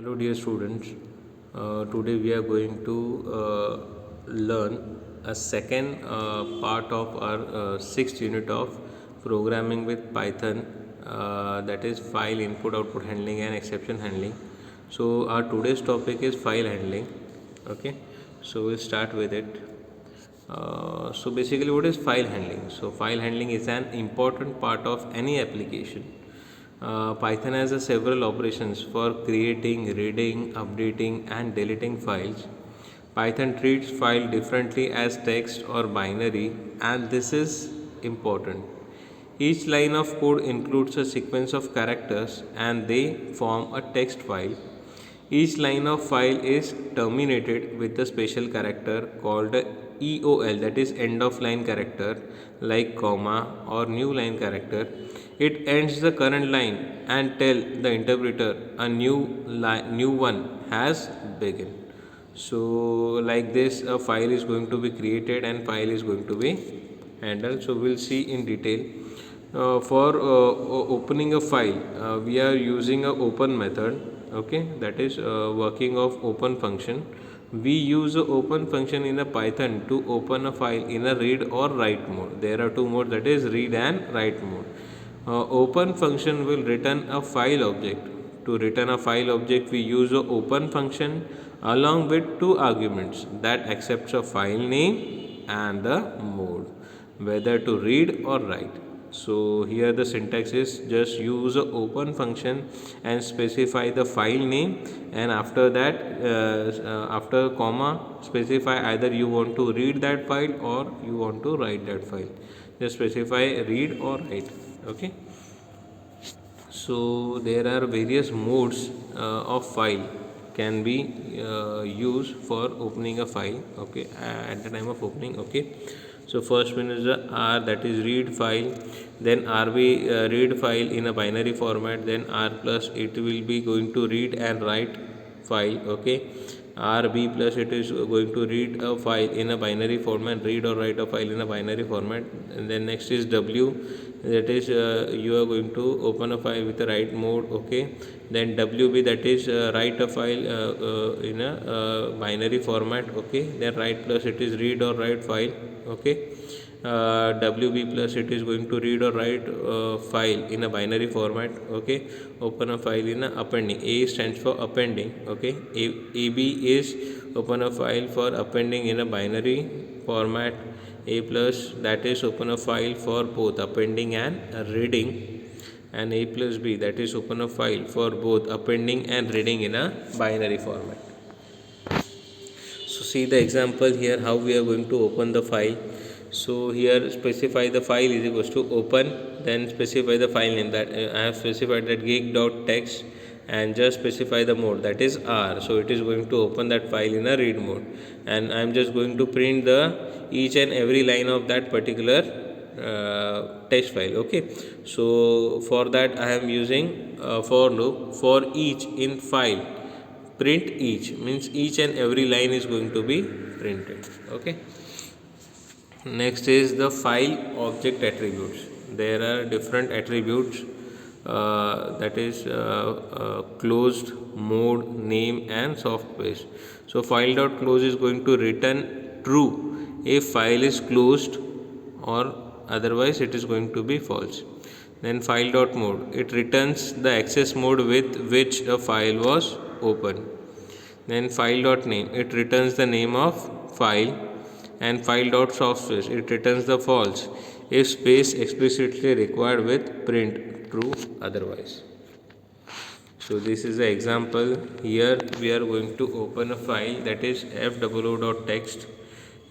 Hello, dear students. Today we are going to learn a second part of our sixth unit of programming with Python, that is file input output handling and exception handling. So, our today's topic is file handling. Okay, so we'll start with it. So basically, what is file handling? So file handling is an important part of any application. Python has several operations for creating, reading, updating, and deleting files. Python treats file differently as text or binary, and this is important. Each line of code includes a sequence of characters and they form a text file. Each line of file is terminated with a special character called EOL, that is end of line character, like comma or new line character. It ends the current line and tell the interpreter a new one has begun. So like this, a file is going to be created and file is going to be handled. So we'll see in detail. For opening a file, we are using a open method. Okay, that is working of open function. We use a open function in a Python to open a file in a read or write mode. There are two modes, that is read and write mode. Open function will return a file object. To return a file object, we use a open function along with two arguments that accepts a file name and the mode, whether to read or write. So here the syntax is just use a open function and specify the file name, and after that after comma specify either you want to read that file or you want to write that file. Just specify read or write. Okay, so there are various modes of file can be used for opening a file. Okay, at the time of opening. Okay, so first one is the R, that is read file. Then RB read file in a binary format. Then R plus it will be going to read and write file. Okay, RB plus it is going to read a file in a binary format, read or write a file in a binary format. And then next is W, that is you are going to open a file with a write mode. Okay, then WB, that is write a file in a binary format. Okay, then write plus it is read or write file. Okay, WB plus it is going to read or write file in a binary format. Okay, open a file in a appending. A stands for appending. Okay, AB is open a file for appending in a binary format. A plus, that is open a file for both appending and reading. And A plus B, that is open a file for both appending and reading in a binary format. So see the example here how we are going to open the file. So here specify the file is equals to open, then specify the file name, that I have specified that gig.text, and just specify the mode, that is R. So it is going to open that file in a read mode, and I am just going to print the each and every line of that particular text file. Okay, so for that I am using for loop. For each in file, print each means each and every line is going to be printed. Okay, next is the file object attributes. There are different attributes, that is closed, mode, name, and soft space. So file dot close is going to return true if file is closed, or otherwise it is going to be false. Then file dot mode, it returns the access mode with which a file was open. Then file dot name, it returns the name of file. And file dot soft space, it returns the false if space explicitly required with print true otherwise. So this is the example. Here we are going to open a file, that is foo.text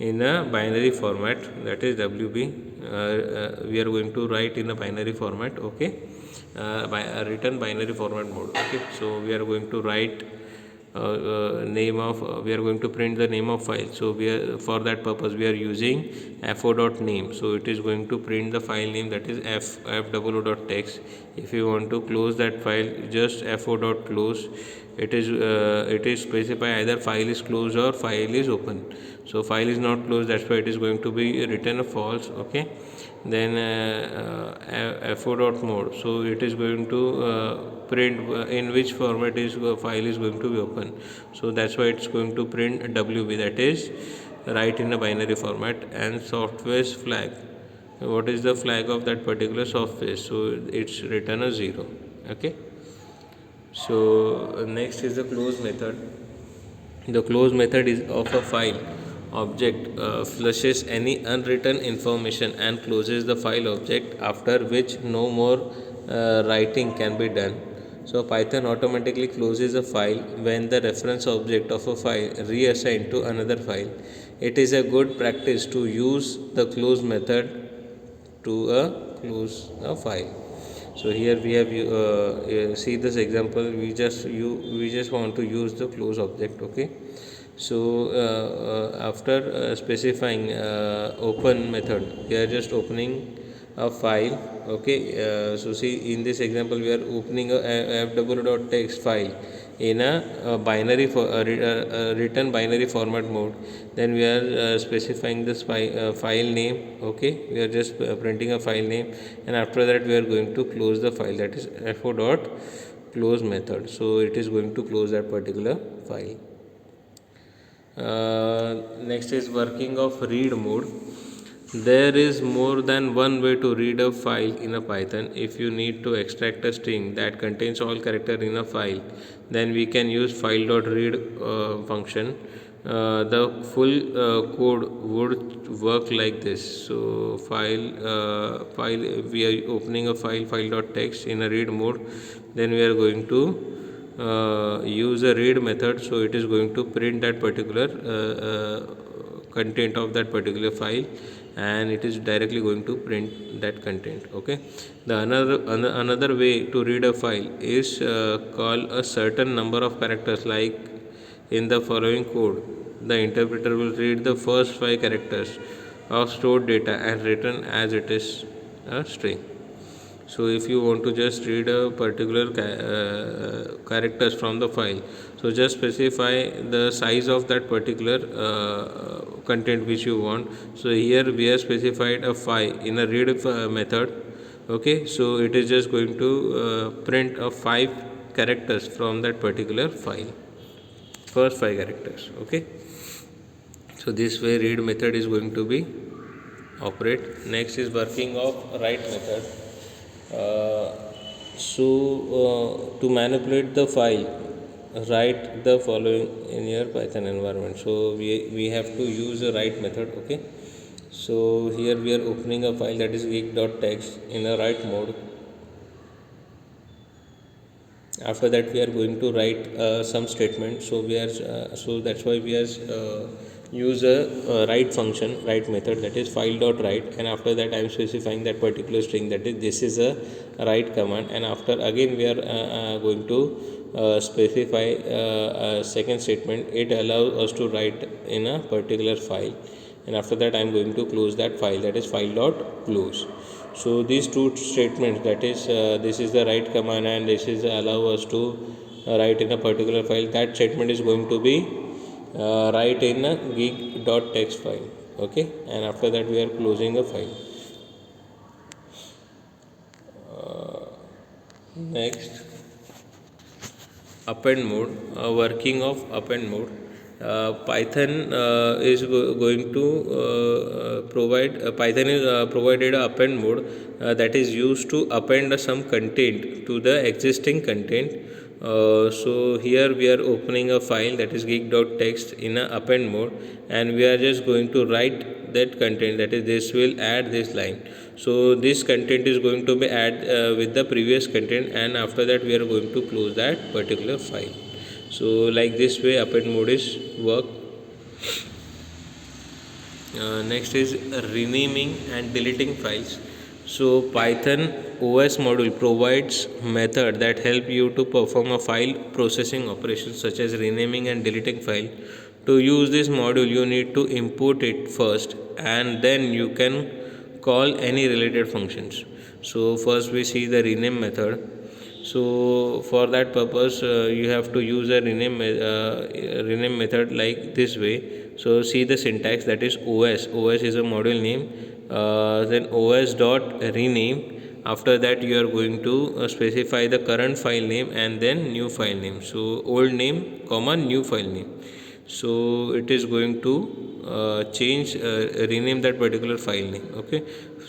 in a binary format, that is WB. We are going to write in a binary format. Okay, written binary format mode. Okay, so we are going to write name of we are going to print the name of file. So we are, for that purpose we are using fo.name. So it is going to print the file name, that is foo.text. If you want to close that file, just fo.close. It is specify either file is closed or file is open. So file is not closed, that's why it is going to be written a false. Okay, then fo dot mode, so it is going to print in which format is file is going to be open. So that's why it's going to print wb, that is write in a binary format. And software's flag, what is the flag of that particular software, so it's written a 0. Okay, so next is the close method. The close method is of a file object flushes any unwritten information and closes the file object, after which no more writing can be done. So Python automatically closes a file when the reference object of a file reassigned to another file. It is a good practice to use the close method to close a file. So here we have see this example, we just want to use the close object. Okay, so after specifying open method, we are just opening a file. Okay, so see, in this example we are opening a fw.txt file in a binary for written binary format mode. Then we are specifying this file name. Okay, we are just printing a file name, and after that we are going to close the file, that is fo dot close method. So it is going to close that particular file. Next is working of read mode. There is more than one way to read a file in a Python. If you need to extract a string that contains all characters in a file, then we can use file.read function. The full code would work like this. So file we are opening a file.txt in a read mode. Then we are going to use a read method, so it is going to print that particular content of that particular file, and it is directly going to print that content. Okay, the another way to read a file is call a certain number of characters, like in the following code. The interpreter will read the first 5 characters of stored data and return as it is a string. So if you want to just read a particular characters from the file, so just specify the size of that particular content which you want. So here we have specified a 5 in a read method. Okay, so it is just going to print a 5 characters from that particular file, first 5 characters. Okay, so this way read method is going to be operate. Next is working of write method. To manipulate the file, write the following in your Python environment. So we have to use a write method. Okay, so here we are opening a file, that is geek.txt, in a write mode. After that we are going to write some statement. So we are so that's why we are use a write function, write method, that is file.write, and after that I am specifying that particular string, that is this is a write command. And after again we are going to specify a second statement. It allows us to write in a particular file, and after that I am going to close that file, that is file.close. So these two statements, that is this is the write command and this is allow us to write in a particular file, that statement is going to be write in a geek.txt file. Okay, and after that we are closing a file. Next, append mode. Working of append mode. Python is going to provide Python is provided a append mode that is used to append some content to the existing content. So here we are opening a file, that is geek.txt, in a append mode, and we are just going to write that content, that is this will add this line. So this content is going to be add with the previous content, and after that we are going to close that particular file. So like this way append mode is work. Next is renaming and deleting files. So Python OS module provides method that help you to perform a file processing operation such as renaming and deleting file. To use this module you need to import it first, and then you can call any related functions. So first we see the rename method. So for that purpose you have to use a rename method like this way. So see the syntax, that is OS is a module name, then os dot rename. After that you are going to specify the current file name and then new file name. So old name comma new file name. So it is going to rename that particular file name. Okay,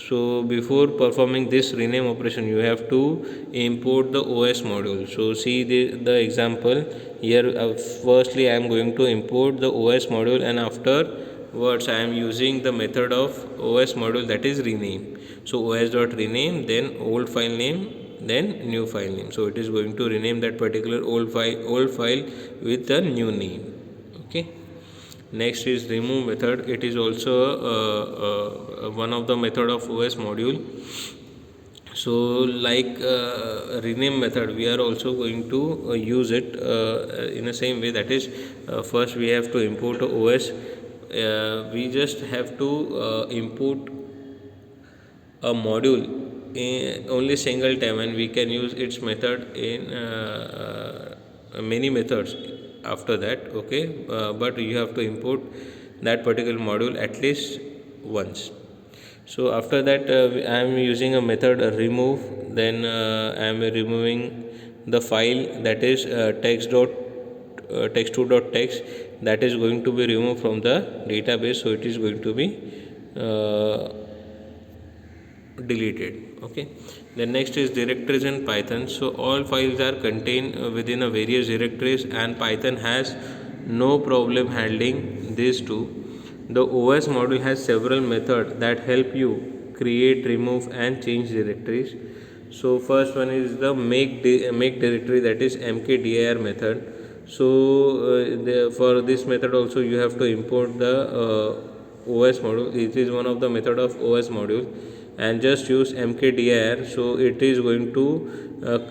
so before performing this rename operation you have to import the os module. So see the example here. Firstly I am going to import the os module, and afterwards I am using the method of os module, that is rename. So os dot rename, then old file name, then new file name. So it is going to rename that particular old file with the new name. Okay, next is remove method. It is also one of the method of os module. So like rename method, we are also going to use it in the same way. That is, first we have to import os. We just have to import a module in only single time, and we can use its method in many methods after that. Okay, but you have to import that particular module at least once. So after that I am using a method remove. Then I am removing the file, that is text2.text, that is going to be removed from the database. So it is going to be deleted. Okay, the next is directories in python. So all files are contained within a various directories, and python has no problem handling these two. The os module has several methods that help you create, remove and change directories. So first one is the make directory, that is mkdir method. So for this method also you have to import the os module. It is one of the method of os module, and just use mkdir. So it is going to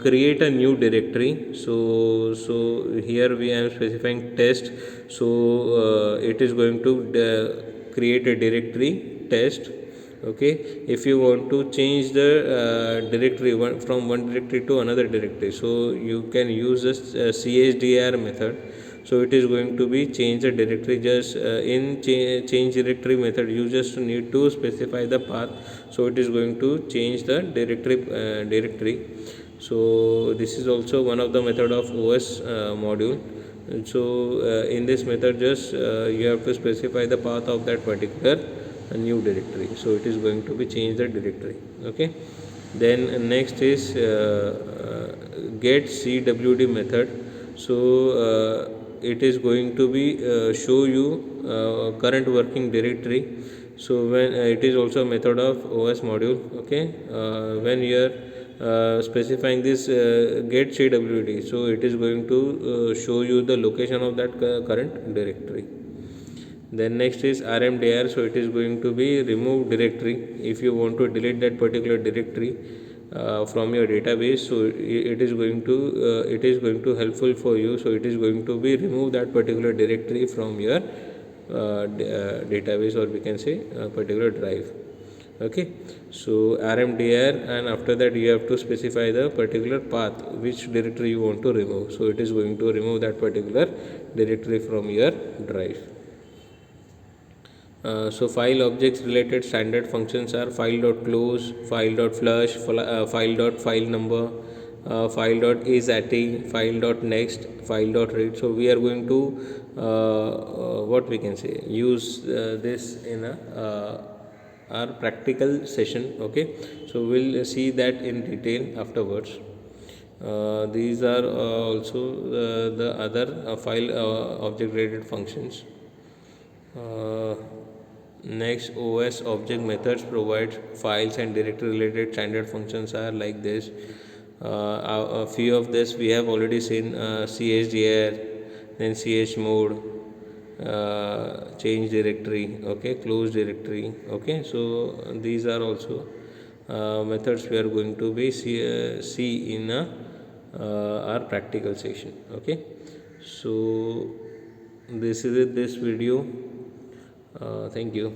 create a new directory. So here we are specifying test. So it is going to create a directory test. Okay, if you want to change the directory from one directory to another directory, so you can use this chdr method. So it is going to be change the directory. Just in change directory method you just need to specify the path. So it is going to change the directory. So this is also one of the method of os module. So in this method just you have to specify the path of that particular new directory. So it is going to be change the directory. Okay, then next is get cwd method. So it is going to be show you current working directory. So when it is also a method of os module. Okay, when you are specifying this get cwd, so it is going to show you the location of that current directory. Then next is rmdir. So it is going to be remove directory. If you want to delete that particular directory from your database, so it is going to helpful for you. So it is going to be remove that particular directory from your database, or we can say particular drive. Okay, so rmdir, and after that you have to specify the particular path which directory you want to remove. So it is going to remove that particular directory from your drive. So file objects related standard functions are file.close, file.flush, file.file number, file.isAtty, file.next, file.read. So we are going to what we can say use this in our practical session. Okay, so we'll see that in detail afterwards. These are also the other file object related functions. Next, os object methods provide files and directory related standard functions are like this. A few of this we have already seen: chdr, then chmod, change directory, okay, close directory. Okay, so these are also methods we are going to be see in our practical section. Okay, so this is it, this video. Thank you.